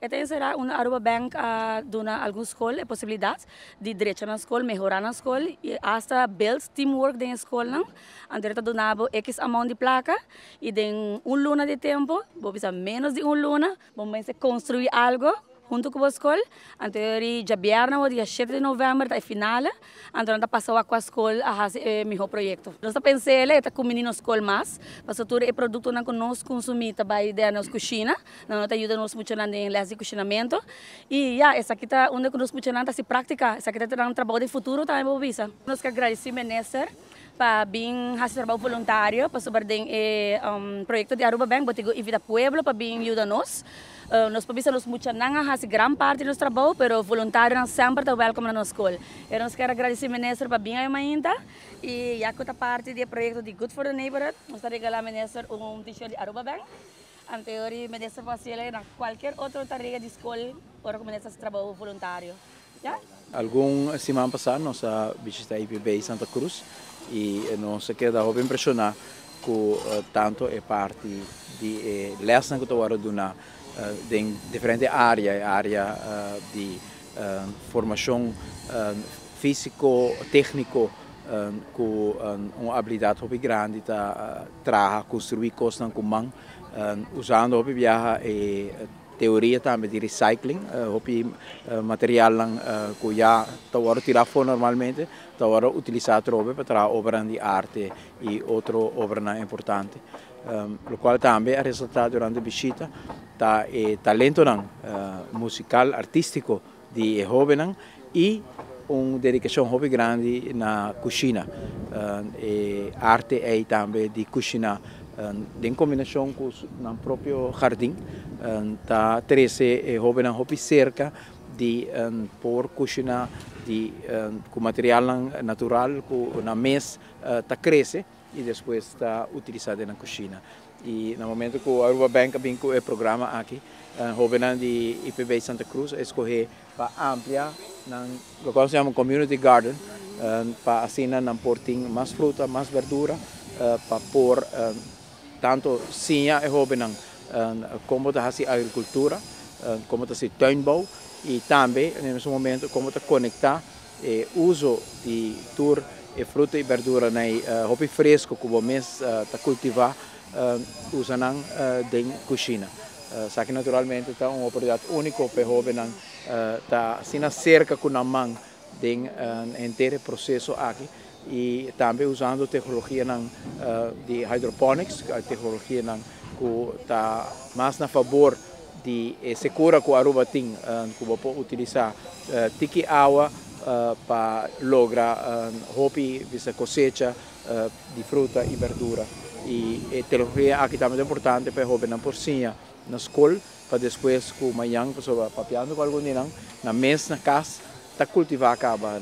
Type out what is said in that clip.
Então será uma Aruba Bank dona alguma escola, possibilidade de direito na escola, melhorar na escola e hasta build teamwork da escola não. Então donava X amount de placa e tem luna de tempo, vou precisar menos de luna, vamos construir algo junto com a escola. Então já viernes, dia 7 de novembro, é final. Então nós passamos com a escola a fazer meu projeto. Nós pensamos que com meninos escola mais, para tudo é produto que nós consumimos também da nossa cozinha, nós ajuda nos muito na leste de cozinamento. E essa aqui tá onde nós muito na se prática, essa aqui tá um trabalho de futuro também vou visa. Nós que agradecemos ministro para vir fazer trabalho voluntário para sobre projeto de Aruba Bank, botigo invita pueblo para vir ajudar nós. Nós precisamos muito não fazer grande parte do nosso trabalho, mas voluntário sempre está welcome na nossa escola. E nós queremos agradecer ao ministro para vir ainda e já que está parte do projeto de Good for the Neighborhood, nós regalamos ao ministro t-shirt de Aruba Bank. Anteriormente, o ministro fazer qualquer outra tarefa de escola para o ministro trabalho voluntário. Yeah? Alguma semana passada nós visitamos a IPB Santa Cruz e nós quedamos bem impressionados com tanto é parte de lesson que estou dando em diferentes áreas de formação físico-técnico com uma habilidade muito grande para construir coisas com mão, usando a viajar teoria também de recycling, material que já está tirado fora normalmente, está utilizado para obras de arte e outras obras importantes. O qual também é resultado durante a visita da talento musical, artístico de jovens e uma dedicação muito grande na cozinha. Arte é também de cozinha em combinação com o próprio jardim. Tá 13 jovens muito cerca de por cozinhar com material natural que na mês tá cresce e depois está utilizado na cozinha. E no momento que o Aruba Bank vem com o programa aqui, jovens de IPB Santa Cruz escolher para ampliar o que se chama Community Garden, para assim não portem mais fruta, mais verdura, para pôr tanto sinha e jovens como está a agricultura, como está a tuinbouw e também nesse momento como está conectar o uso de tur e fruta e verdura na hobby fresco que o mês está cultivar usando na cozinha. Só que naturalmente está uma oportunidade única para jovens está assim cerca com a mão de inteiro processo aqui e também usando tecnologia de hydroponics, a tecnologia que está mais a favor de segura que a Aruba tem, que pode utilizar tiki água para lograr hobby de cosecha de fruta e verdura. E a tecnologia aqui também é importante para jovens na porcinha na escola, para depois com amanhã, para papiando com algum na mesa, na casa, para cultivar a